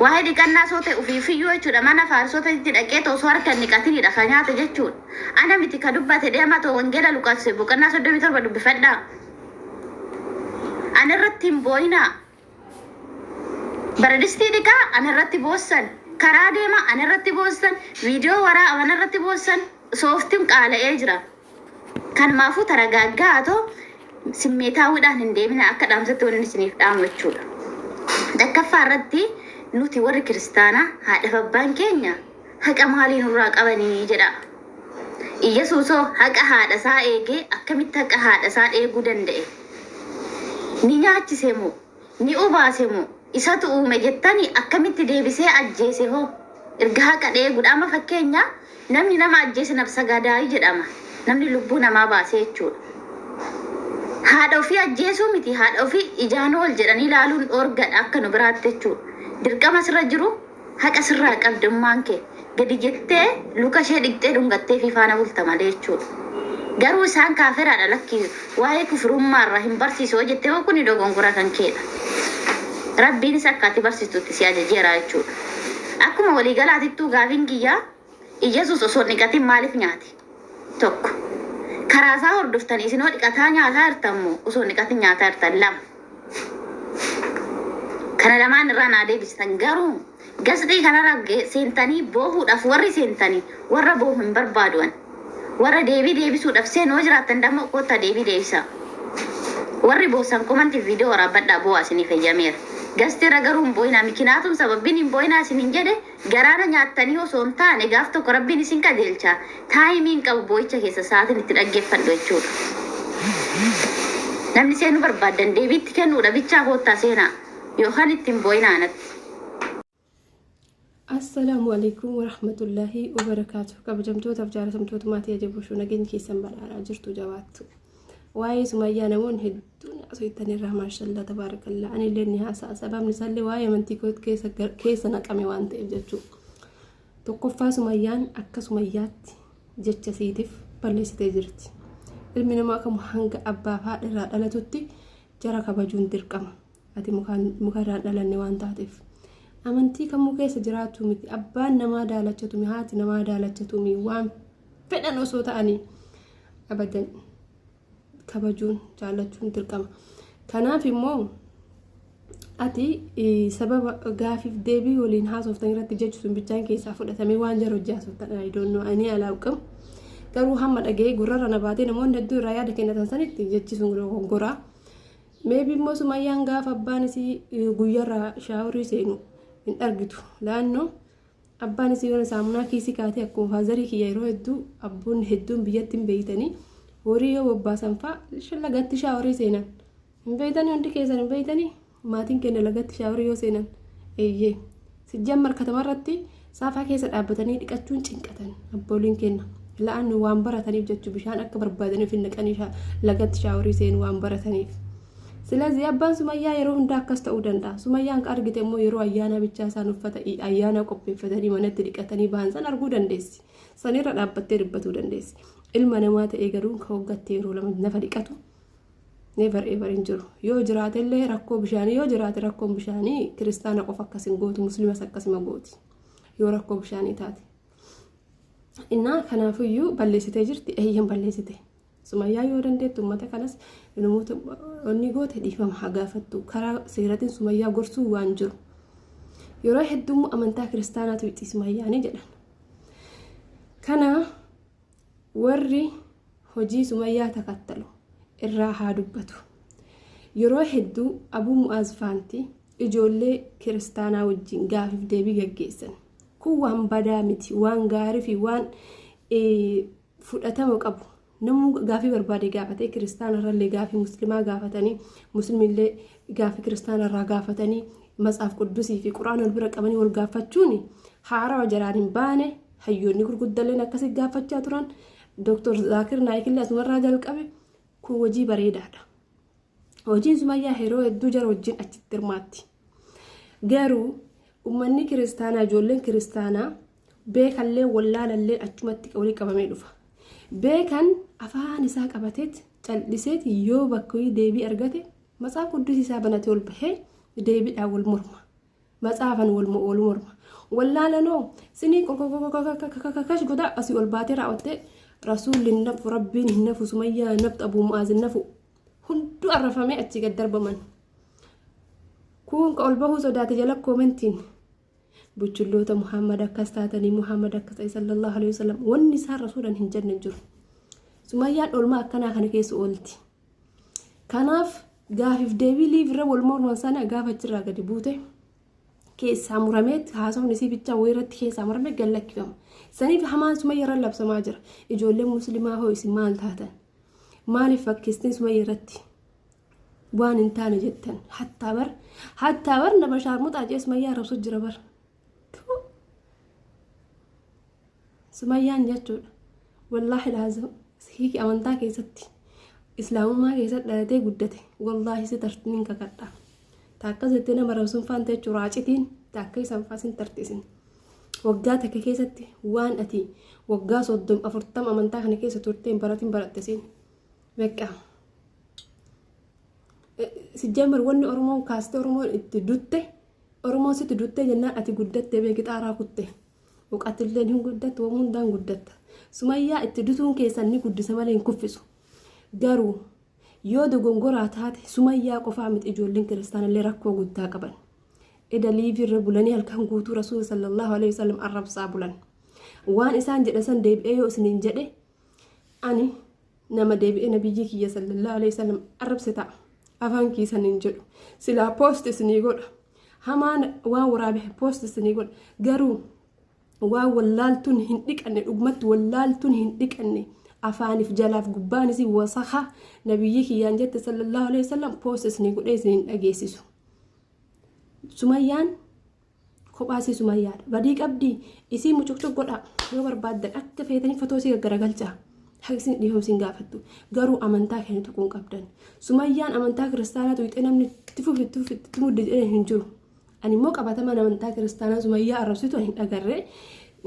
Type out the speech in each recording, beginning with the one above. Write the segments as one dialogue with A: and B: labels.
A: واحد كان ناس وفي يوتيوب ما أنا فارسوت تدقيت وصور كان نكاتي دخانيات جتشون أنا متكدوبة تديما توانجيلا لوكاس بكنا ناس ودي بيتر بدو بفدا أنا رتيم بوينا بردستي ديكا أنا رتي بوسن كرادي ما أنا رتي بوسن فيديو ورا أنا رتي بوسن صوفتم على إجرا كان ما فو ترجعاتو سميتها وده هنديمنا أكيد أمسكت ونسنيف دام وتشولا دكفى ردي نوتي وري كريستانا هذا فبان كينيا هك أمهالي نوراك أبني جدا يسوسو هك هذا سائقي أكمل هك هذا سائق دندي نياتي سمو ني أوبا سمو إساتو أومجتاني أكمل تدبسي أجيسه هو إرجع كده يقول أما فكينيا نمني نما أجيس نفسه قداي جدا ما نمني لبونا ما باسي تشول هذا في أجيسو متي هذا في إجانو الجراني لالون أورجان أكنو برات تشول dirqama asirra jiru haqa asirraa qabdummaan kee gadi jettee luka ishee dhiqxee dhungattee fi faana bulta malee jechuudha. Garuu isaan kaafiraadha lakki waa'ee kufurummaa irraa hin barsiisoo jettee kun dogongora kan keedha. Rabbiinis akkaatti barsiistutti si ajajeera jechuudha. Akkuma waliigalaatittuu gaafiin kiyyaa Iyyasuus osoo dhiqatiin maaliif nyaati? Tokko karaa isaa hordoftanii isin hoo dhiqataa nyaataa hirtammoo osoo dhiqatiin nyaataa hirtan lama. Kana lamaan irraa naa deebistan garuu gasdii kanarra seentanii boohuudhaaf warri seentanii warra boohu hin barbaaduan warra deebisuudhaaf seenoo jiraattan damma qotta deebisa warri boosan komanti viidiyoo waraabadhaa boo'aa isinii fayyameera gasdii irra garuu hin boo'inaa mikinaatum sababbiin hin boo'inaa isin hin jedhe garaana nyaattanii osoo hin taane gaaf tokko rabbiin isin qajeelcha taayimiin qabu boo'icha keessa sa'aatiin itti dhaggeeffadhu jechuudha. Namni seenuu barbaadan deebiitti kennuudha bichaa koottaa seenaa. يوهان التنبوينانت
B: السلام عليكم ورحمة الله وبركاته كبجمتو تفجار سمتو ماتي يجبوشو نجين كيسن بلارا جرتو جواتو واي سميا نمون هدون أسويتني الرحمة شاء الله تبارك الله أنا اللي نهاسا سبب نسالي واي من تيكوت كيسا نقامي وانت إبجتو تقفا سميان أكا سميات جتش سيدف بلسي تجرتي المنا ماكا محنق أبا فادرا دلتوتي جرى كبجون درقم ati mukarraan dhalanne waan taateef amantii kamuu keessa jiraatu miti abbaan namaa daalachatu mi haati namaa daalachatu mi waan fedhan osoo ta'anii abadan kabajuun jaalachuun dirqama kanaaf immoo ati sababa gaafiif deebii waliin haasoftan irratti jechuun bichaan keessaa fudhatamee waan jara hojii haasoftan I don't know ani alaaqam garuu hamma dhagee gurrarra nabaatee namoonni hedduu irraa yaada kennatan sanitti jechisuun goraa maybe mo sumayyaan gaafa abbaan isii guyyarraa shaaworii seenu hin argitu laannoo abbaan isii yoona saamunaa kiisii kaatee akkuma faazarii kiyya yeroo hedduu abboonni hedduun biyyatti hin beeytanii horii yoo bobbaasan fa'a lagatti shaaworii seenan hin beeytanii hundi keessan hin beeytanii maatiin kenna lagatti shaaworii yoo seenan eeyyee sijjaan markatamarratti saafaa keessa dhaabbatanii dhiqachuun cinqatan abbooliin kenna la'annu waan barataniif jechuu bishaan akka barbaadaniif hin naqanii lagatti shaaworii seenu waan barataniif. Silaazi abbaan sumayyaa yeroo hunda akkas ta'uu danda'a. Sumayyaan argite immoo yeroo ayyaana bichaa isaan uffata ayyaana qopheeffatanii manatti dhiqatanii ba'an san arguu dandeessi. Sanirra dhaabbattee dubbatuu dandeessi. Ilma namaa ta'ee garuu ka hoggattee yeroo lama nafa dhiqatu never ever hin jiru. Yoo jiraate illee rakkoo bishaanii yoo jiraate rakkoon bishaanii kiristaana qofa akkasin gootu musliimas akkasima gooti. Yoo rakkoo bishaanii taate. Innaa kanaafiyyuu balleessitee jirti eeyyan balleessite. Sumayyaa yoo dandeettu uummata kanas namoota onni goote dhiifama haa gaafattu karaa seeratiin sumayyaa gorsuu waan jiru yeroo hedduu amantaa kiristaanaatu itti sumayyaanii jedhan kana warri hojii sumayyaa takattalu irraa haa dubbatu yeroo hedduu abuu mu'aaz faanti ijoollee kiristaanaa wajjin gaafiif deebii gaggeessan kun waan badaa miti waan gaarii fi waan fudhatama qabu namu gaafii barbaade gaafatee kiristaanarrallee gaafii muslimaa gaafatanii muslimillee gaafii kiristaanarraa gaafatanii matsaaf quddusii fi quraana wal bira qabanii wal gaafachuun haaraa jaraan hin baane hayyoonni gurguddalleen akkasii gaafachaa turan Dr. Zaakir Naayikillee asumarraa jalqabe kun hojii bareedaadha. Hojiin sumayyaa yeroo hedduu jara wajjin achitti hirmaatti. Garuu uummanni kiristaanaa ijoolleen kiristaanaa beekallee wallaalallee achumatti walii qabamee dhufa. Beekan afaan isaa qabateet calliseet yoo bakka deebii argate matsaaf quddusii isaa banatee ol bahee deebiidhaan wal morma. matsaafan wal morma wallaalanoo sinii kash goda asii ol baatee raawwatte rasuulli nafu rabbiin hin nafu Sumayyaa naftu Abuu Mu'aaz nafu hundu arrafamee achi gad darbaman kun ka ol bahuu sodaate jala koomentiin buchulloota Muhammad akkas taatanii Muhammad akkas sallallahu alaihi wasallam wanni isaa rasuulan hin jenne jiru Sumayyaan olma akkanaa kana keessa oolti kanaaf gaafiif deebii liifirra wal morman sana gaafa jirraa gadi buute keessaa murameet haasawni isii bichaa wayirratti keessaa muramee gallakkifama saniif hamaan Sumayyaa labsamaa jira ijoolleen muslimaa hoo isin maal taatan maaliif fakkeestiin Sumayyaa irratti waan hin taane jettan hattaa bar nama shaarmuxaa jee Sumayyaa arrabsu jira bar Sumayyaan jechuudha wallaahi laazim hiiki amantaa keessatti islaamummaa keessatti dhalatee guddate wallaahi si tartiniin kakadha taakka zettee nama rabsuun faanta jechuun raacitiin taakka isaan faasin tartiisin waggaa takka keessatti waan ati waggaa 30-40 amantaa kana keessa turteen baratiin barattesiin beeqa si jamar wanni Oromoon kaaste Oromoon itti dutte Oromoon sitti dutte jennaan ati guddatte beeki xaaraa kutte waqatilleen hin guddatte waan hundaan guddatta Sumayyaa itti dutuun keessan ni guddisa malee hin kuffisu garuu yoo dogongoraa taate Sumayyaa qofaa miti ijoolleen kiristaanallee rakkoo guddaa qaban eda liivirra bulanii halkan guutuu rasuul sallallahu alaihi wasallam arrabsaa bulan waan isaan jedhan san deebi'ee yoo isiniin jedhe ani nama deebi'ee nabiyyi kiyya sallallahu alaihi wasallam arrabse ta'a afaan kiisaniin jedhu silaa poost isinii godha hamaan waan waraabe poost isinii godha garuu waan wallaaltuun hin dhiqanne dhugmatti wallaaltuun hin dhiqanne afaanif jalaaf gubbaanis wasaha nabiyyi kiyyaan jette sallallahu alaihi wasallam poost isinii godhee isiniin dhageessisu Sumayyaan kophaasii Sumayyaadha badii qabdii isii mucucuk godha yoo barbaaddan akka feetanii fotoo isii gaggaragalchaa haqsiin dhiifamsiin gaafattu garuu amantaa kennu tuquun qabdan Sumayyaan amantaa kiristaanaatu ixee namni itti mudde jedhee hin jiru ani immoo qabataman amantaa kiristaanaa Sumayyaa arrabsitu hin dhagarree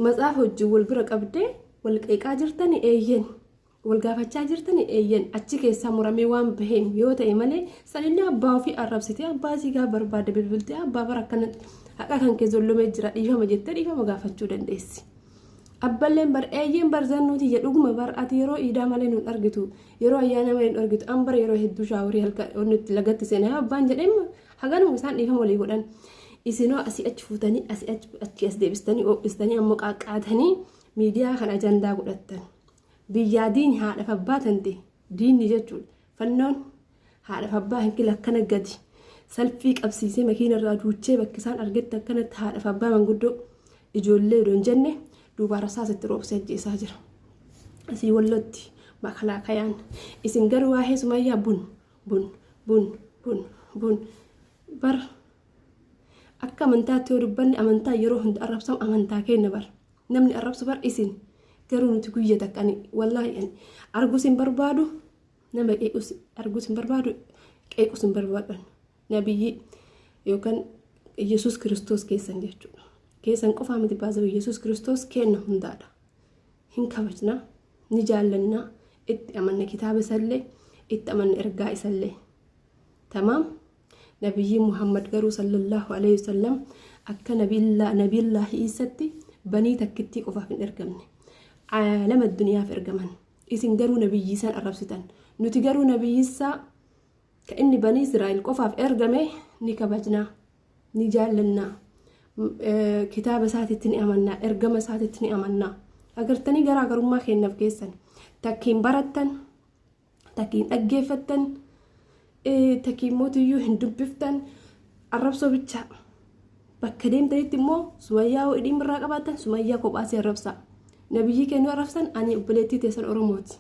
B: matsaaf hojii wal bira qabdee wal qeeqaa jirtani eeyyen wal gaafachaa jirtani eeyyen achi keessaa muramee waan baheen yoo ta'e malee sanillee abbaa ofii arrabsitee abbaa sii gaa barbaade bilbiltee abbaa bara akkanatti haqa kan kee zollomee jira dhiifama jettee dhiifama gaafachuu dandeessi abballeen bar eeyyen bar zannuuti jedhuguma bar ati yeroo iidaa malee nun argitu yeroo ayyaana malee nun argitu an bar yeroo hedduu shaaworii halkan onniti lagatti seenaa abbaan jedheen haganuma isaan dhiifama walii godhan isinoo asii achi fuutanii asii achi as deebistanii ophistanii ammoo qaaqqaatanii miidiyaa kan ajandaa godhattan biyyaa diin haadhaaf abbaa tante diinni jechuudha fannoon haadhaaf abbaa hin akkana gadi salphii qabsiisee makiina irraa duuchee bakki isaan argetti akkanatti haadhaaf abbaa manguddoo ijoollee odoon jenne duubaara isaasitti roobsee ajjeesaa jira asii wallotti makalaakayaan isin garuu waa'ee Sumayyaa bun bar akka amantaatti yoo dubbanne amantaa yeroo hunda arrabsamu amantaa kenna bar namni arrabsu bar isin garuu nuti guyya takkani wallaahi arguus hin barbaadu nama qeequs arguus hin barbaadu qeequs hin barbaadan nabiyyi yookaan Yesuus Kiristoos keessan jechuudha keessan qofaa miti baasuu Yesuus Kiristoos kenna hundaadha hin kabajna ni jaallanna itti amanna kitaaba isallee itti amanna ergaa isallee tamaam nabiyyi Muhammad garuu sallallahu alaihi wasallam akka nabiyillaahi Iisatti banii takkitti qofaaf hin ergamne caalama addunyaaf ergaman isin garuu nabiyyi san arrabsitan nuti garuu nabiyyisaa ka inni banii Israa'el qofaaf ergame ni kabajna ni jaallanna kitaaba isaatitti ni amanna ergama isaatitti ni amanna agartanii garaagarummaa kennaaf keessan takkiin barattan takkiin dhaggeeffattan takkiin mootiyyuu hin dubbiftan arrabsoo bichaa bakka deemtanitti immoo Sumayyaa hoo hidhiin birraa qabaatan Sumayyaa kophaasii arrabsaa nabiyyi kennu arrabsan ani obboleettii teessan Oromooti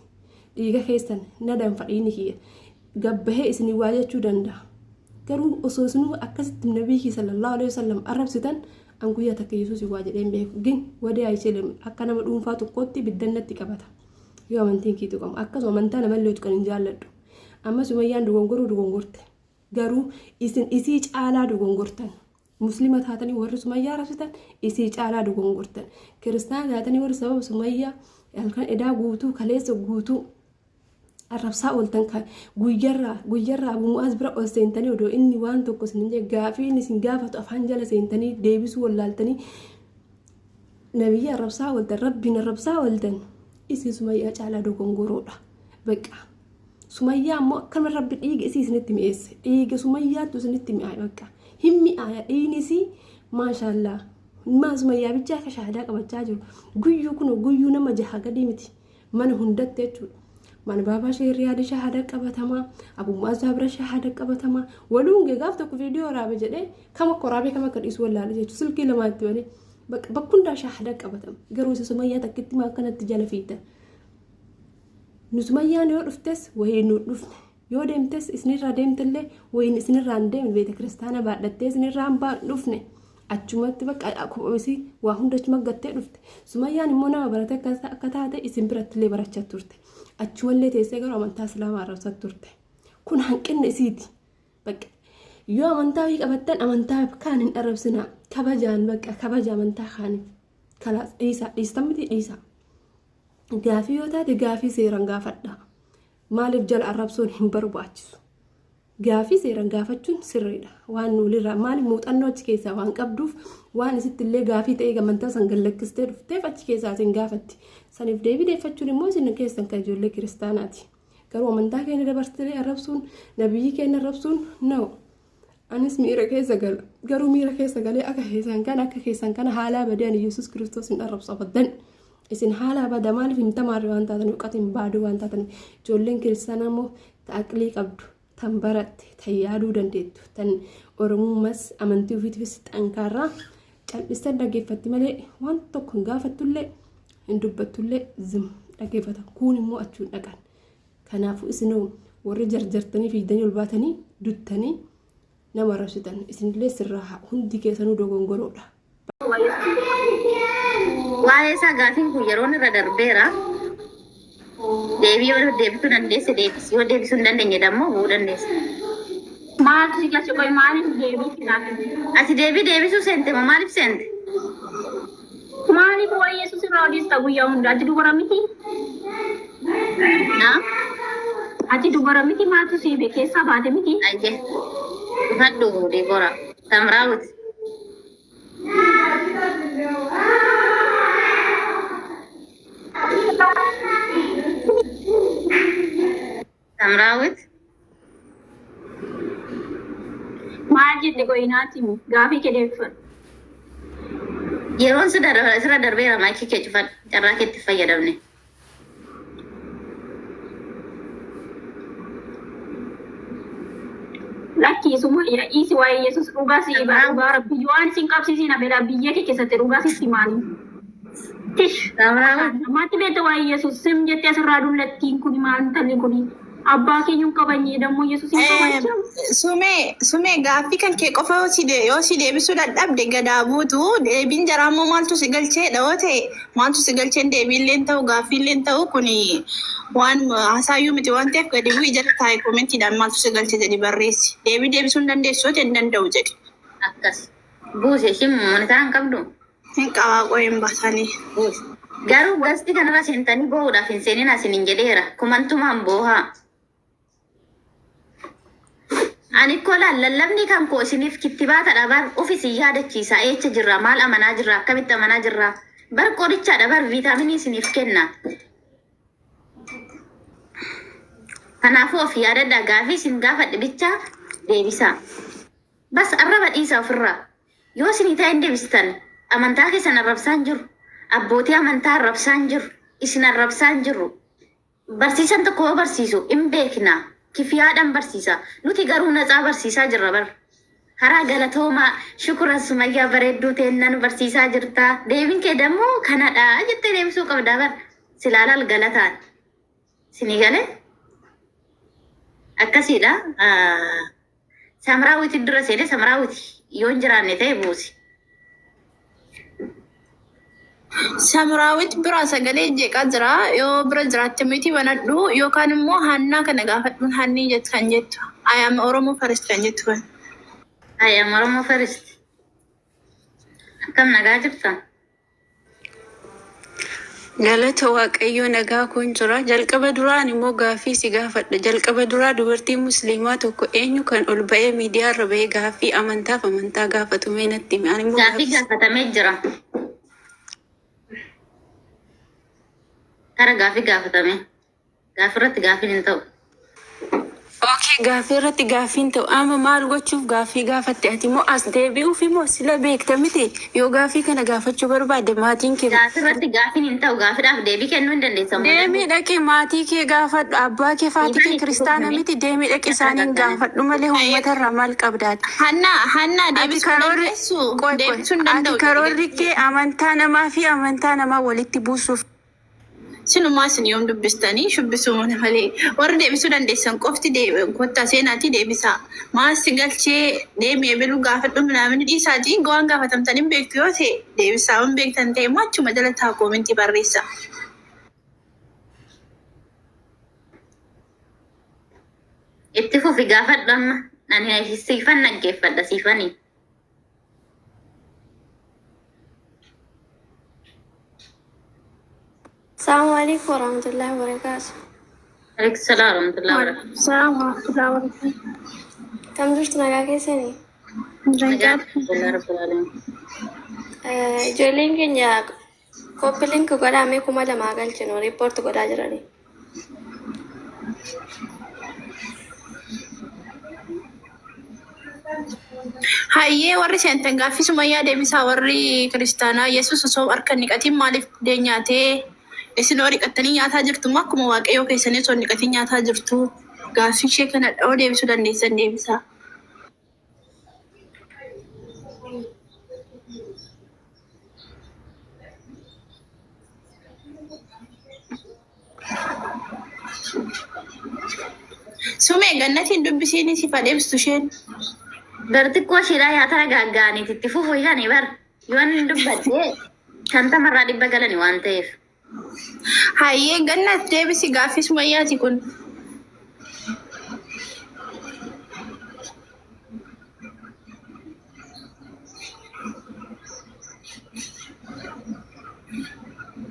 B: dhiiga keessan na danfadhiini kiyya gabbahee isinii waa jechuu danda'a garuu osoo isinuu akkasitti nabiyyi sallallahu alaihi wasallam arrabsitan an guyyaa takka Yesuus waa jedheen beeku gin wadee ayiseelem akka nama dhuunfaa tokkotti biddannatti qabata yoo amantiin kii tuqamu akkasuma amantaa namallee tuqan hin jaalladhu amma Sumayyaan dogongorte garuu isin isii caalaa dogongortan muslima taatanii warri Sumayyaa arrabsitan isii caalaa dogongortan kiristaana taatanii warri sababa Sumayyaa halkan edaa guutuu kaleessa guutuu arrabsaa ooltan guyyarraa Abu Mu'aaz bira ol seentanii odoo inni waan tokko isin jee gaafii inni isin gaafatu afaan jala seentanii deebisuu wallaaltanii nabiyyi arrabsaa ooltan rabbiin arrabsaa ooltan isin Sumayyaa caalaa dogongoroodha baqa. Sumayyaa ammoo akkama rabbi dhiiga isii isinitti mi'eesse dhiiga Sumayyaatu isinitti mi'aaye baqa hin mi'aaya dhiigni isii maashaallah. Maa Sumayyaa bichaa akka shaahadaa qabachaa jiru guyyuu kun guyyuu nama jaha gadii miti mana hundatti jechuudha. Mana baabaa Riyaadii shahada qabatama Abu Mu'aaz bira shahada qabatama waluun gaaf tokko viidiyoo raabe jedhee kama qoraabe kama kadhiisu wallaale jechuudha silkii lamaatti wale bakkunda shahada qabatama garuu isa Sumayyaa takkitti maa kanatti jala fiita nu Sumayyaan yoo dhuftes wayii nu dhufne yoo deemtes isinirraa deemtillee wayiin isinirraa hin deemne beeta kiristaana baadhattee isinirraa hin dhufne achumatti bakka akkuma waa hundachuma gattee dhufte Sumayyaan immoo nama barate akka taate isin birattillee barachaa turte. Achumallee teessee garuu amantaa Islaamaa arrabsaa turte. Kun hanqinni isiiti. Bakka yoo amantaa wii qabattan amantaa kaan hin arrabsina. Kabajaan bakka kabaja amantaa kaaniif. Kalaas dhiistan miti dhiisa. Gaafii yoo taate gaafii seeraan gaafadha. Maaliif jala arrabsuun hin barbaachisu. Gaafii seeraan gaafachuun sirriidha. Waan nuulirraa maaliif muuxannoo achi keessaa waan qabduuf waan isitti illee gaafii ta'ee amantaa san gallakkistee dhufteef achi keessaa isin gaafatti. Saniif deebii deeffachuun immoo isin keessan kan ijoollee kiristaanaati. Garuu amantaa keenya dabarsitee arrabsuun nabiyyi keenya arrabsuun na'u. Anis miira keessa gala. Garuu miira keessa galee akka keessan kana haalaa badeen Yesuus Kiristoos hin arrabsu abadan. Isin haalaa bada maaliif hin tamaarre waan taatan uqatiin hin baaduu waan taatan ijoolleen kiristaanaa immoo aqlii qabdu. Tan baratte tan yaaduu dandeettu tan oromummaas amantii ofiitiifis xankaarraa cal'istan dhaggeeffatti malee waan tokko hin gaafattullee hin dubbattullee zim dhaggeeffata kun immoo achuun dhaqan. Kanaafuu isinoo warri jarjartanii fiigdanii ol baatanii duttanii nama arrabsitan isinillee sirraa hundi keessanuu dogongoroodha.
A: Waa'ee isaa gaafiin kun yeroon irra darbeera. Deebii yoo deebisuu dandeesse deebisi yoo deebisuu hin dandeenye dammoo bu'uu dandeessa.
C: Maaltu si galche qoy maaliif deebisi laafin?
A: Ati deebii deebisuu seente moo maaliif seente?
C: Maaliif waa'ee Yesuus irraa odeessa guyyaa hunda ati dubara miti?
A: Naa?
C: Ati dubara miti maaltu siibee keessaa baate miti?
A: Ayyee dhufadhu Deebora Tamraawuti. Tamraawuti.
C: Maal jette qoyinaati gaafii kee deebifadhu.
A: Yeroon sirra darbeera maayikii kee cufadhu carraa keetti fayyadamne.
C: Lakki Sumayyaa isi waa'ee Yesuus dhugaa si dhugaa rabbi waan isin qabsiisin abedha biyya kee keessatti dhugaa si maali? Tish
A: Tamraawuti.
C: maatti beekta waa'ee Yesuus sim jettee asirraa dullattiin kun maal talli kuni abbaa keenyuun qabanyee dammoo Yesuus hin qabachamu.
D: Sumee gaaffii kan kee qofa yoo si deebisuu dadhabde gadaa buutu deebiin jaraa immoo maaltu si galchee dhawoo ta'e maaltu si galcheen deebiillee ta'u gaaffiillee ta'u kun waan haasaayyuu miti waan ta'eef gadi bu'ii jala taa'e koomentiidhaan maaltu si galchee jedhi barreessi. Deebii deebisuu hin dandeessu yoo ta'e hin danda'u jedhi.
A: Akkas. Buuse isheen monitoraa hin qabdu.
D: Hin qabaa qo'een baasanii.
A: Buuse. Garuu gasti kanarra seentanii boo'uudhaaf hin seenin asin hin jedheera. Kumantumaan boohaa. Ani kola lallabni kan koo isiniif kittibaata dhabar ofisi yaadachiisa eecha jirra maal amanaa jirra akkamitti amanaa jirra bar qoricha dhabar viitaaminii isiniif kenna. Kanaafuu of yaadadha gaafii isin gaafadhe bicha deebisa. Bas arraba dhiisa ofirraa yoo isinii ta'e deebistan amantaa keessan arrabsaan jiru abbootii amantaa arrabsaan jiru isin arrabsaan jiru barsiisan tokko barsiisu hin beekna. Kifiyaadhaan barsiisa. Nuti garuu natsaa barsiisaa jirra bar. Karaa galatoomaa shukura Sumayyaa bareedduu teennan barsiisaa jirta. Deebiin kee dammoo kanadha jettee deebisuu qabda bar. Silaalaal galataan. Sinii galee? Akkasiidha. Samraawwiti dura seene Samraawwiti yoo hin jiraanne ta'e buusi.
D: Samraawit bira sagalee jeeqaa jira yoo bira jiraatte miti banadhu yookaan immoo hannaa kana gaafadhuun hannii jettu kan jettu ayyaama Oromoo Firist kan jettu kan.
A: Ayyaama Oromoo Firist. Akkam nagaa jirta?
D: Galata waaqayyoo nagaa kun jira. Jalqaba duraan immoo gaaffii si gaafadha. Jalqaba duraa dubartii musliimaa tokko eenyu kan ol ba'ee miidiyaa irra ba'ee gaaffii amantaaf amantaa gaafatu mee natti himi. Ani immoo
A: Gaaffii gaafatamee jira. Kara gaaffii gaafatame. Gaaffii irratti gaaffiin hin ta'u.
D: Okay, gaaffii irratti gaaffiin ta'u amma maal gochuuf gaaffii gaafatte ati immoo as deebi'uuf immoo sila beekta miti yoo gaaffii kana gaafachuu barbaadde maatiin kee
A: Gaaffii irratti gaaffiin hin ta'u. Gaaffiidhaaf deebii kennuu hin dandeessamu.
D: deemii dhaqee maatii kee gaafadhu abbaa kee faatii kee kiristaana miti deemii dhaqee isaaniin gaafadhu malee uummata irraa maal qabdaati. Hanna
A: Ati
D: deebisuu karoorri kee amantaa namaa fi amantaa namaa walitti buusuuf. Sinumaa isin yoom dubbistanii shubbisuu mana malee warri deebisuu dandeessan qofti kottaa seenaatii deebisaa. Maasi galchee deemee biluu gaafadhu minaamin dhiisaatii waan gaafatamtan hin beektu yoo ta'e deebisaa waan beektan ta'e immoo achuma jala taa koomintii barreessa.
A: Itti fufi gaafadhu amma. Ani siifan dhaggeeffadha siifanii.
E: Assalamualaikum warahmatullahi wabarakatuh.
A: Waalaikumsalam warahmatullahi wabarakatuh.
C: Salaam warahmatullahi wabarakatuh.
E: Kam jirtu nagaa keessanii?
A: Alhamdulillah rabbil alamin.
E: Ijoolleen keenya koppii linkii godhamee 2,000 galchinu riippoorti godhaa jirani.
D: Hayyee warri seentan gaaffii sumayyaa deebisaa warri kiristaanaa Yesuus osoo harka niqatiin maaliif fidee nyaatee isin hoo dhiqattanii nyaataa jirtu moo akkuma waaqayyoo keessanii osoo dhiqatiin nyaataa jirtu gaaffii ishee kana dha'oo deebisuu dandeessan deebisaa. Sumee gannatiin dubbisiin si fadheebstu isheen.
A: Gartikkoo shiidhaa yaatara gaaggaaniiti itti fufu yaani bar yoon hin dubbadde 50 dhibba galani waan ta'eef.
D: Hayyee gannat deebisi gaaffii sumayyaati kun.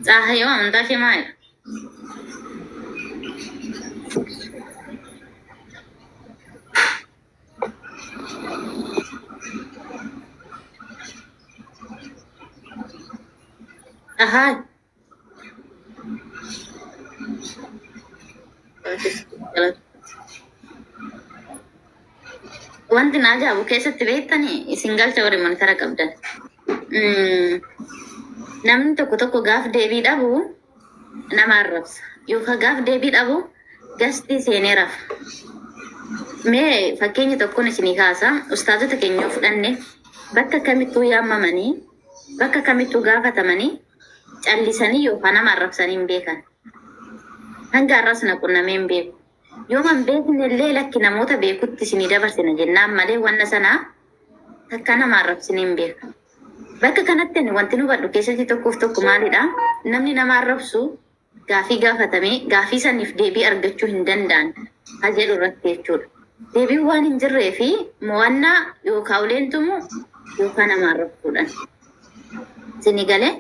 A: Tsahayoo amantaa ishee maali? Aha. Wanti na ajaa'ibu keessatti beektanii isin galcha warri monitara qabdan. Namni tokko gaaf deebii dhabu nama arrabsa. Yookaan gaaf deebii dhabu gastii seenee rafa. Mee fakkeenya tokkoon isinii kaasa ustaazota keenya fudhanne bakka kamittuu yaamamanii bakka kamittuu gaafatamanii callisanii yookaan nama arrabsanii hin beekan. Hanga arras na qunnamee hin beeku. Yoo man beekne illee lakki namoota beekutti isinii dabarsina jennaan malee wanna sanaa takka nama arrabsanii hin beeku. Bakka kanatti wanti nu badhu keessatti tokko maalidha? Namni nama arrabsu gaafii gaafatamee gaafii saniif deebii argachuu hin danda'an haa jedhu irratti jechuudha. Deebiin waan hin jirree fi mo'annaa yookaan uleentumu yookaan nama arrabsuudhaan. Isinii galee?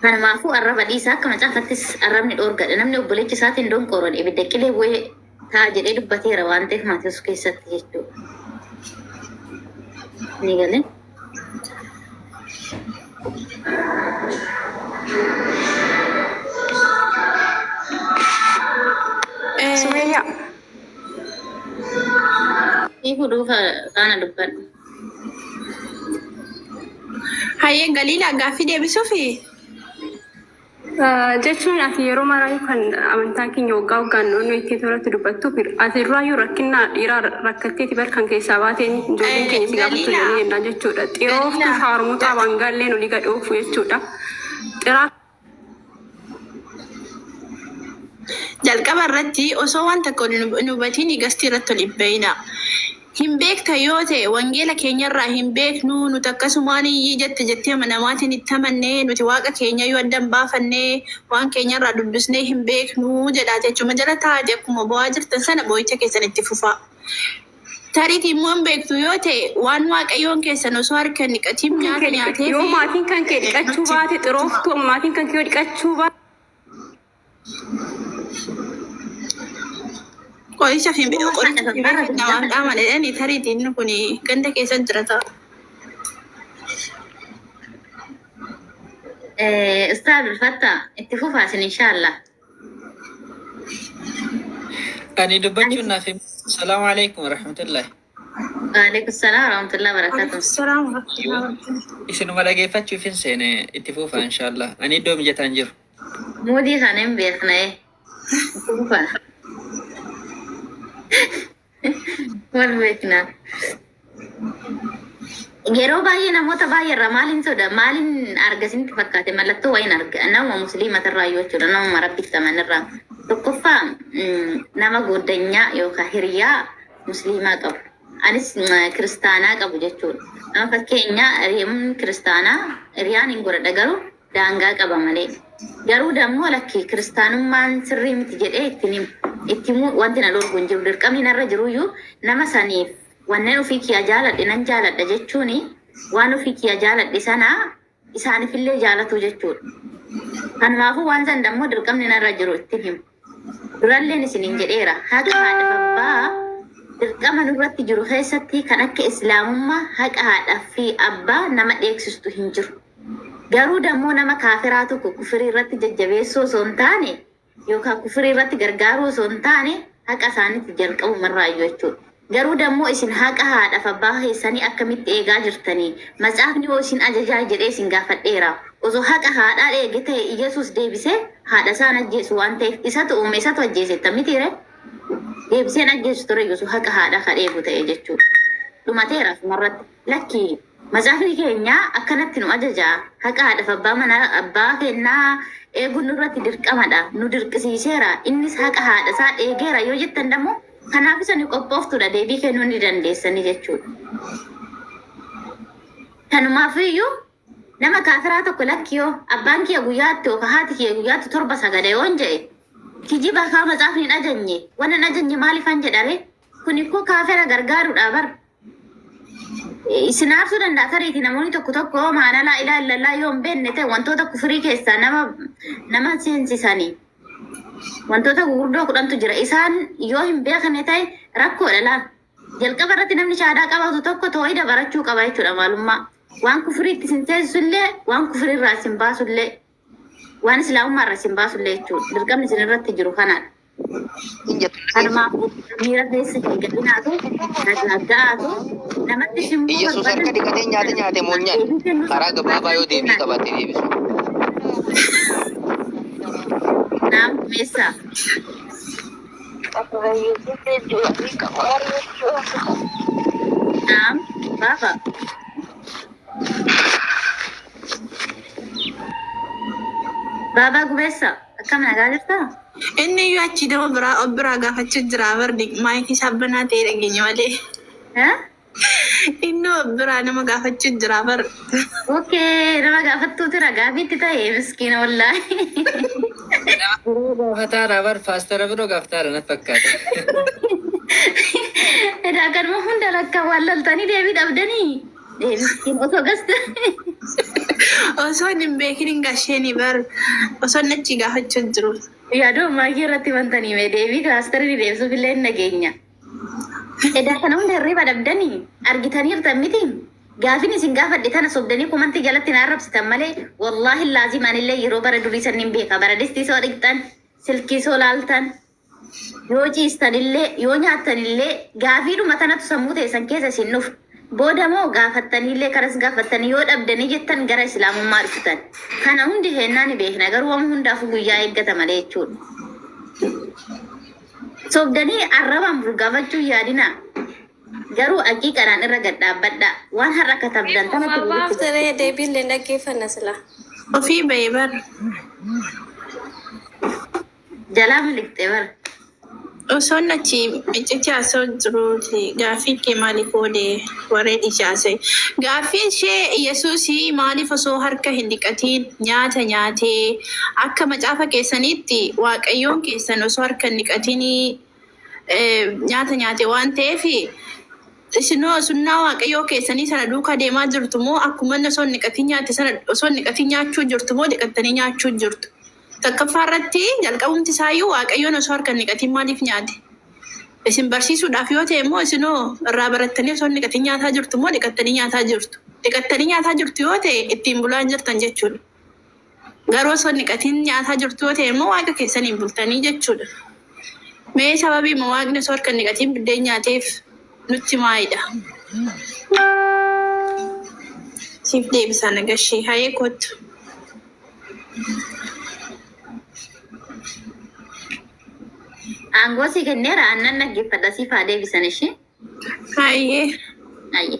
A: Kanaafuu arraba dhiisaa akka macaafattis arrabni dhoorgadha. Namni obboleechi isaatiin donqooroon ibidda qilee bu'ee ta'a jedhee dubbateera waan ta'eef maatii keessatti jechuudha. Ni galee?
D: Sumayyaa.
A: Hiikuu dhuunfaa faana dubbadhu.
D: Hayyee Galiilaa gaaffii deebisuufi.
B: Jechuun ati yeroo maraa kan amantaa keenya waggaa waggaan noonu itti toratti dubbattuuf ati duraayyuu rakkinaa dhiiraa rakkatteeti barkan keessaa baateen ijoolleen keenya si gaafachuu jedhanii jennaan jechuudha. Xirooftu haaromota abangaalleen olii gad oofu jechuudha. Xiraa
D: Jalqaba irratti osoo waan tokko hin hubatiin gastii irratti ol hin bahina. Hin beekta yoo ta'e wangeela keenyarraa hin beeknu nuti akkasumaan jettee amanamaatiin itti amannee nuti waaqa keenya yoo addan baafannee waan keenyarraa dubbisnee hin beeknu jedhaa jechuudha. Jala taa'aa akkuma bo'aa jirtan sana boo'icha keessan itti fufaa. Tariitii immoo hin beektu yoo ta'e waan waaqayyoon keessan osoo harka niqatiin nyaata nyaatee
C: Yoo maatiin kan kee dhiqachuu baate xirooftu maatiin kan kee dhiqachuu baate.
D: qoricha fi namaaf dhaamadhani tariitiin kun ganda keessan jira ta'a.
A: Ustaad Ulfataa itti fufaasin inshaallah.
F: Ani dubbachuun naaf hima. Assalaamu alaikum warahmatullahi.
A: Waalaikum salaam warahmatullahi wabarakatuh.
D: Salaam.
F: Isinuma dhageeffachuuf hin seene itti fufa inshaallah. Ani iddoo mijataan jiru.
A: Moodii kana hin beekna itti fufaa. Wal beekna. Yeroo baay'ee namoota baay'eerra maaliin soda maaliin argasinitti fakkaate mallattoo wayiin arga nama musliimatarraa yoo jechuudha nama rabbitti amanirraa tokkoffaa nama goddanyaa yookaan hiriyaa musliimaa qabu anis kiristaanaa qabu jechuudha nama fakkeenyaa hiriyaan kiristaanaa hiriyaan hin godhadha garuu daangaa qaba malee garuu dammoo lakki kiristaanummaan sirrii miti jedhee ittiin wanti na dhorgu hin jiru dirqamni narra jiruyyuu nama saniif Wannan ofii kiyya jaaladhe nan jaaladha jechuun waan ofii kiyya jaaladhe sana isaanifillee jaalatu jechuudha. Kanaafuu waan san dammoo dirqamni narra jiru ittiin himu. Duralleen isiniin jedheera haqa haadha abbaa dirqama nurratti jiru keessatti kan akka islaamummaa haqa haadhaa fi abbaa nama dheeksistu hin jiru. Garuu dammoo nama kaafiraa tokko kufirii irratti jajjabeessuu osoo hin taane yookaan kufirii irratti gargaaruu osoo hin taane haqa isaaniitti jalqabu marraayyuu jechuudha. Garuu dammoo isin haqa haadhaaf abbaa keessanii akkamitti eegaa jirtanii matsaafni yoo isin ajajaa jedhee isin gaafadheera osoo haqa haadhaa eege ta'e Iyesuus deebisee haadha isaan ajjeesu waan ta'eef isatu uume isatu ajjeesetta mitiire deebiseen ajjeesu ture osoo haqa haadhaa kadheebu ta'e jechuudha. Dhumateeraaf marratti lakki matsaafni keenya akkanatti nu ajajaa haqa haadhaaf abbaa mana abbaa kennaa eeguun nurratti dirqamadha nu dirqisiiseera innis haqa haadha isaa eegeera yoo jettan dammoo Kanaaf isaan qophooftuudha deebii kennuu ni dandeessanii jechuudha. Kanumaafiyyuu nama kaafiraa tokko lakkiyoo abbaan kiyya guyyaatti yookaan haati kiyya guyyaatti 7 sagada yoon jedhe kijiba kaa matsaafni hin ajajne waan hin ajajne maaliifan jedhare kun ikkoo kaafira gargaaruudha bar. Isin aarsuu danda'a tariitii namoonni tokko maana laa ilaa illallah yoo hin beekne ta'e wantoota kufirii keessaa nama seensisanii. Wantoota gurguddoo 10tu jira. Isaan yoo hin beekne ta'e rakkoodha laa. Jalqaba irratti namni shaadaa qabaatu tokko too'ida barachuu qaba jechuudha maalummaa. Waan kufuriitti isin teessisullee, waan kufurirraa isin baasullee, waan islaamummaarraa isin baasullee jechuudha. Dirqamni isin irratti jiru kanaadha. Kanumaaf miira keessa hin gadhinaatu, nagaaggaatu, namatti simmoo
G: Iyesuus harka dhiqatee nyaate moo nyaate karaa gabaabaa yoo deebii qabaate deebisu.
A: Naam meessa. Naam baba. Baba gubeessa akkam nagaa jirtaa?
D: Inni iyyuu achi nama biraa gaafachuu jira bardi maayikii saabbanaa ta'e dhageenya malee. Inni biraa nama gaafachuu jira bar.
A: Okay, nama gaafattuu jira gaafiitti ta'e miskiina wallaahi.
F: Gaafataadha bar faastara biroo gaafataadha na fakkaata.
A: Edaa kanuma hunda lakka waan loltanii deebii dhabdanii. Miskiin osoo gaste.
D: Osoo hin beekin hin gasheenii bar osoo achi gaafachuu jiru.
A: Yaadoo maakii irratti wantanii mee deebii kilaastarii deebisuuf illee hin nageenya. Edaa kana hunda hirriba dhabdanii argitaniirtan miti. Gaafin isin gaafadhe tana sobdanii kumanti jalatti na arrabsitan malee wallaahi laazimaan illee yeroo bara durii sanniin beeka bara distii soo dhiqxan silkii soo laaltan yoo ciistan illee yoo nyaattan illee gaafiidhuma tanatu sammuu teessan keessa isin dhufu. Booda moo gaafattanii illee karas gaafattanii yoo dhabdanii jettan gara islaamummaa dhufutan. Kana hundi heennaa ni beekna garuu waan hundaafuu guyyaa eeggata malee jechuudha. Sobdanii arrabaan bulgaafachuu yaadina. Garuu haqiiqadhaan irra gad dhaabbadha. Waan har'a katabdan tanatti
E: Abbaaf ture deebiillee dhaggeeffanna sila.
D: Ofii bahee bar.
A: jalaa miliqxee bara.
D: Osoo achi iccitii haasoo jiruuti gaaffii kee maaliif oole warreen ishaase. Gaaffii ishee Yesuusii maaliif osoo harka hin dhiqatiin nyaata nyaatee akka macaafa keessaniitti waaqayyoon keessan osoo harka hin dhiqatiin nyaata nyaate waan ta'eef isinoo sunnaa waaqayyoo keessanii sana duukaa deemaa jirtu moo akkuma osoo niqatii nyaate sana osoo niqatii nyaachuu jirtu moo dhiqattanii nyaachuu jirtu? Takkaffaa irratti jalqabumti isaayyuu waaqayyoon osoo harkaan niqatiin maaliif nyaate? Isin barsiisuudhaaf yoo ta'e immoo isinoo irraa barattanii osoo niqatii nyaataa jirtu moo dhiqattanii nyaataa jirtu? Dhiqattanii nyaataa jirtu yoo ta'e ittiin bulaa jirtan jechuudha. Garuu osoo niqatiin nyaataa jirtu yoo ta'e immoo waaqa keessaniin bultanii jechuudha. Mee sababii moo waaqni osoo harkaan niqatiin biddeen nyaateef nutti maayidha? Siif deebisaa nagashee hayee kottu.
A: Aangoo si kenneera aannan dhaggeeffadha siif haa deebisan ishee.
D: Hayee.
A: Hayye.